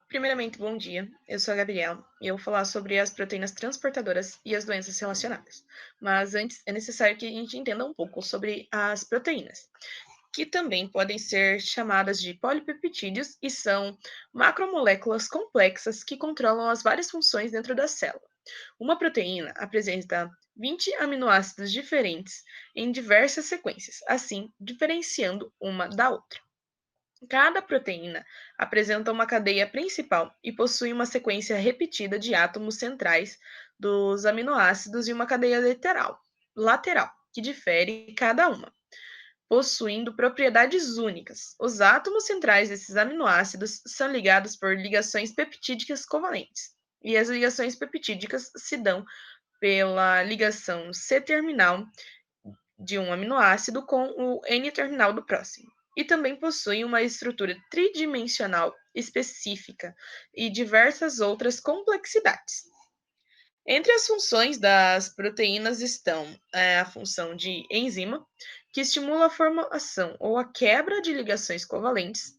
Primeiramente, bom dia. Eu sou a Gabriela e eu vou falar sobre as proteínas transportadoras e as doenças relacionadas. Mas antes, é necessário que a gente entenda um pouco sobre as proteínas, que também podem ser chamadas de polipeptídeos e são macromoléculas complexas que controlam as várias funções dentro da célula. Uma proteína apresenta 20 aminoácidos diferentes em diversas sequências, assim diferenciando uma da outra. Cada proteína apresenta uma cadeia principal e possui uma sequência repetida de átomos centrais dos aminoácidos e uma cadeia lateral, que difere cada uma, possuindo propriedades únicas. Os átomos centrais desses aminoácidos são ligados por ligações peptídicas covalentes, e as ligações peptídicas se dão pela ligação C-terminal de um aminoácido com o N-terminal do próximo. E também possui uma estrutura tridimensional específica e diversas outras complexidades. Entre as funções das proteínas estão a função de enzima, que estimula a formação ou a quebra de ligações covalentes,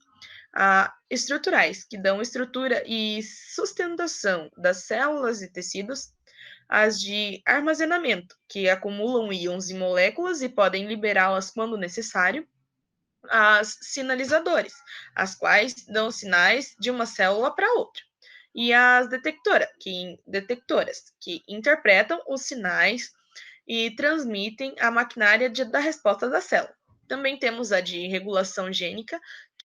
estruturais, que dão estrutura e sustentação das células e tecidos, as de armazenamento, que acumulam íons em moléculas e podem liberá-las quando necessário, as sinalizadores, as quais dão sinais de uma célula para outra, e as detectoras, que interpretam os sinais e transmitem a maquinária da resposta da célula. Também temos a de regulação gênica,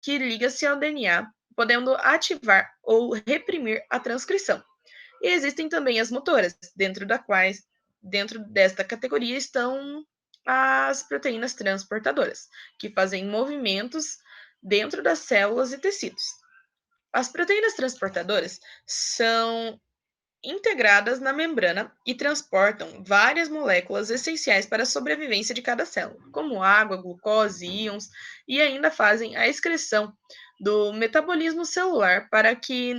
que liga-se ao DNA, podendo ativar ou reprimir a transcrição. E existem também as motoras, dentro desta categoria estão as proteínas transportadoras, que fazem movimentos dentro das células e tecidos. As proteínas transportadoras são integradas na membrana e transportam várias moléculas essenciais para a sobrevivência de cada célula, como água, glucose, íons, e ainda fazem a excreção do metabolismo celular para que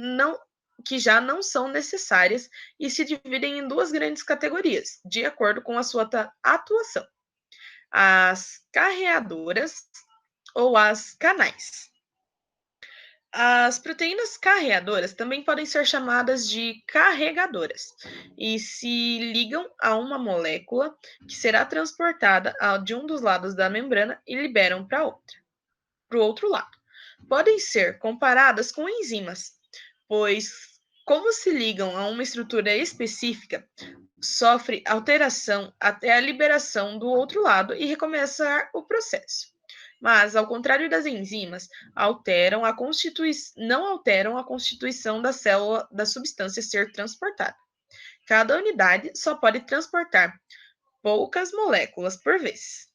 já não são necessárias e se dividem em duas grandes categorias, de acordo com a sua atuação: as carreadoras ou as canais. As proteínas carreadoras também podem ser chamadas de carregadoras e se ligam a uma molécula que será transportada de um dos lados da membrana e liberam para o outro lado. Podem ser comparadas com enzimas, pois, como se ligam a uma estrutura específica, sofre alteração até a liberação do outro lado e recomeçar o processo. Mas, ao contrário das enzimas, não alteram a constituição da célula da substância a ser transportada. Cada unidade só pode transportar poucas moléculas por vez.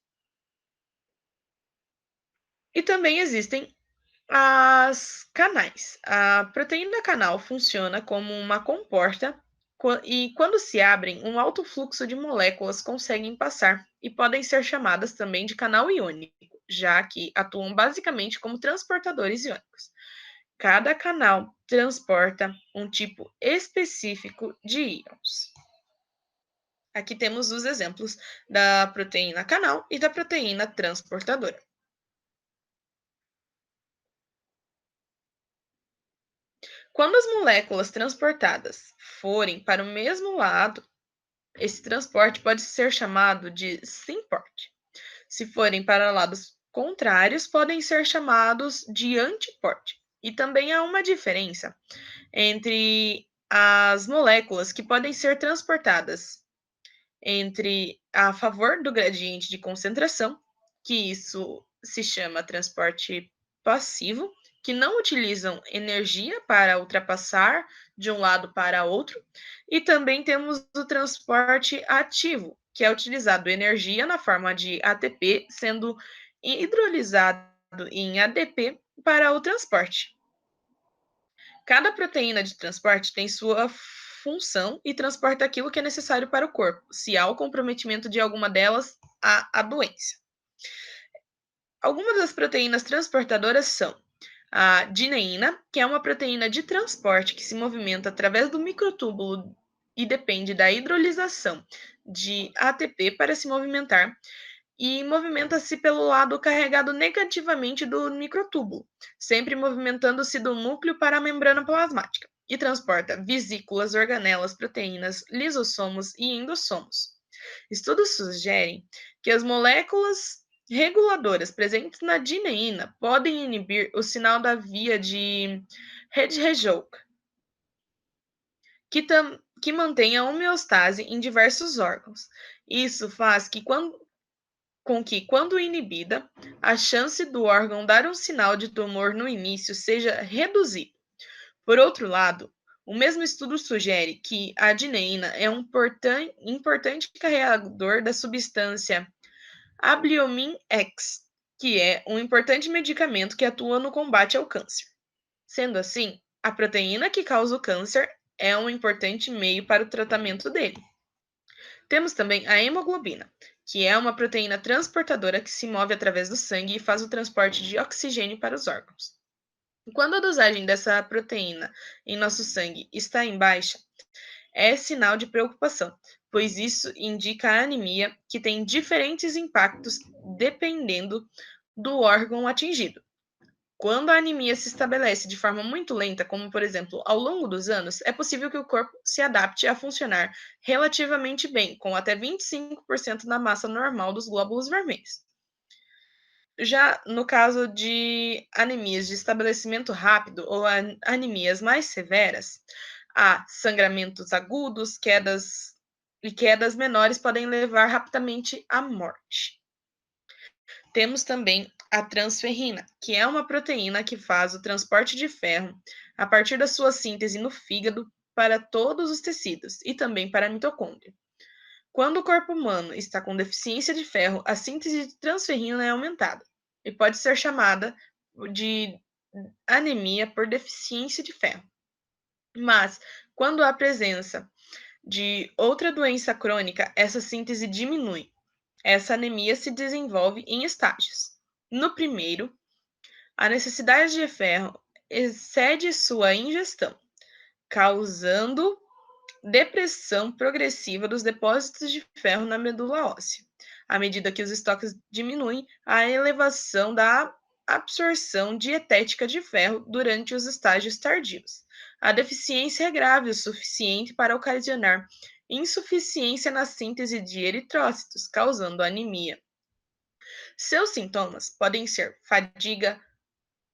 E também existem as canais. A proteína canal funciona como uma comporta e, quando se abrem, um alto fluxo de moléculas conseguem passar e podem ser chamadas também de canal iônico, já que atuam basicamente como transportadores iônicos. Cada canal transporta um tipo específico de íons. Aqui temos os exemplos da proteína canal e da proteína transportadora. Quando as moléculas transportadas forem para o mesmo lado, esse transporte pode ser chamado de simporte. Se forem para lados contrários, podem ser chamados de antiporte. E também há uma diferença entre as moléculas que podem ser transportadas entre a favor do gradiente de concentração, que isso se chama transporte passivo, que não utilizam energia para ultrapassar de um lado para outro, e também temos o transporte ativo, que é utilizado energia na forma de ATP, sendo hidrolisado em ADP para o transporte. Cada proteína de transporte tem sua função e transporta aquilo que é necessário para o corpo, se há o comprometimento de alguma delas, há a doença. Algumas das proteínas transportadoras são a dineína, que é uma proteína de transporte que se movimenta através do microtúbulo e depende da hidrolisação de ATP para se movimentar. e movimenta-se pelo lado carregado negativamente do microtúbulo, sempre movimentando-se do núcleo para a membrana plasmática, e transporta vesículas, organelas, proteínas, lisossomos e endossomos. Estudos sugerem que as moléculas reguladoras presentes na dineína podem inibir o sinal da via de Hedgehog, que mantém a homeostase em diversos órgãos. Isso faz com que, quando inibida, a chance do órgão dar um sinal de tumor no início seja reduzida. Por outro lado, o mesmo estudo sugere que a dineína é um importante carregador da substância Abliomin X, que é um importante medicamento que atua no combate ao câncer. Sendo assim, a proteína que causa o câncer é um importante meio para o tratamento dele. Temos também a hemoglobina, que é uma proteína transportadora que se move através do sangue e faz o transporte de oxigênio para os órgãos. Quando a dosagem dessa proteína em nosso sangue está em baixa, é sinal de preocupação, pois isso indica a anemia, que tem diferentes impactos dependendo do órgão atingido. Quando a anemia se estabelece de forma muito lenta, como por exemplo ao longo dos anos, é possível que o corpo se adapte a funcionar relativamente bem, com até 25% da massa normal dos glóbulos vermelhos. Já no caso de anemias de estabelecimento rápido ou anemias mais severas, há sangramentos agudos, quedas menores podem levar rapidamente à morte. Temos também a transferrina, que é uma proteína que faz o transporte de ferro a partir da sua síntese no fígado para todos os tecidos e também para a mitocôndria. Quando o corpo humano está com deficiência de ferro, a síntese de transferrina é aumentada e pode ser chamada de anemia por deficiência de ferro. Mas, quando há presença de outra doença crônica, essa síntese diminui. Essa anemia se desenvolve em estágios. No primeiro, a necessidade de ferro excede sua ingestão, causando depressão progressiva dos depósitos de ferro na medula óssea. À medida que os estoques diminuem, a elevação da absorção dietética de ferro durante os estágios tardios. A deficiência é grave o suficiente para ocasionar insuficiência na síntese de eritrócitos, causando anemia. Seus sintomas podem ser fadiga,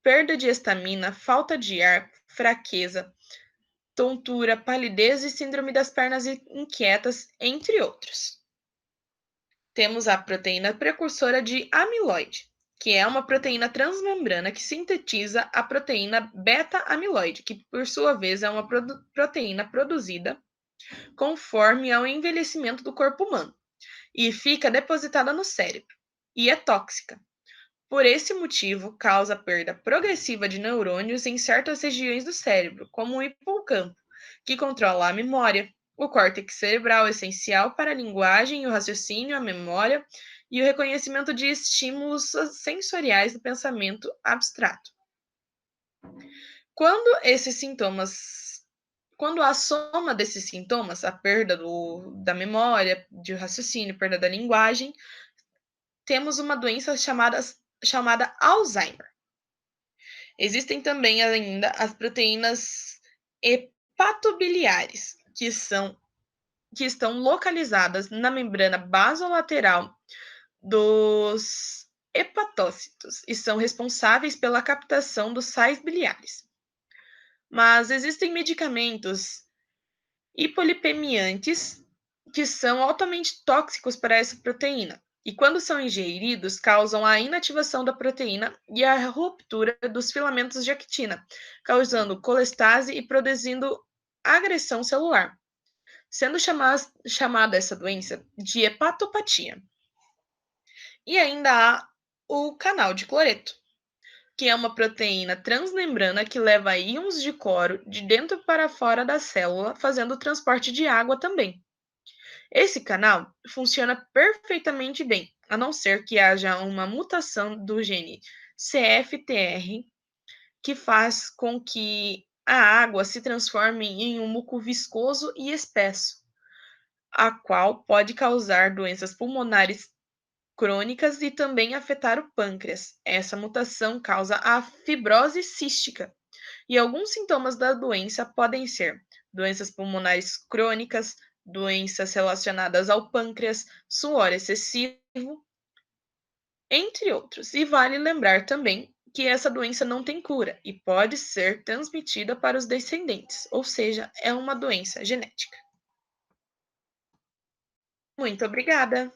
perda de estamina, falta de ar, fraqueza, tontura, palidez e síndrome das pernas inquietas, entre outros. Temos a proteína precursora de amiloide, que é uma proteína transmembrana que sintetiza a proteína beta-amiloide, que por sua vez é uma proteína produzida conforme ao envelhecimento do corpo humano e fica depositada no cérebro e é tóxica. Por esse motivo, causa perda progressiva de neurônios em certas regiões do cérebro, como o hipocampo, que controla a memória, o córtex cerebral essencial para a linguagem, o raciocínio, a memória e o reconhecimento de estímulos sensoriais do pensamento abstrato. Quando esses sintomas, quando a soma desses sintomas, a perda da memória, de raciocínio, perda da linguagem, temos uma doença chamada Alzheimer. Existem também ainda as proteínas hepatobiliares, que estão localizadas na membrana basolateral dos hepatócitos e são responsáveis pela captação dos sais biliares. Mas existem medicamentos hipolipemiantes que são altamente tóxicos para essa proteína e, quando são ingeridos, causam a inativação da proteína e a ruptura dos filamentos de actina, causando colestase e produzindo agressão celular, sendo chamada essa doença de hepatopatia. E ainda há o canal de cloreto, que é uma proteína transmembrana que leva íons de cloro de dentro para fora da célula, fazendo o transporte de água também. Esse canal funciona perfeitamente bem, a não ser que haja uma mutação do gene CFTR que faz com que a água se transforme em um muco viscoso e espesso, a qual pode causar doenças pulmonares crônicas e também afetar o pâncreas. Essa mutação causa a fibrose cística. E alguns sintomas da doença podem ser doenças pulmonares crônicas, doenças relacionadas ao pâncreas, suor excessivo, entre outros. E vale lembrar também que essa doença não tem cura e pode ser transmitida para os descendentes, ou seja, é uma doença genética. Muito obrigada!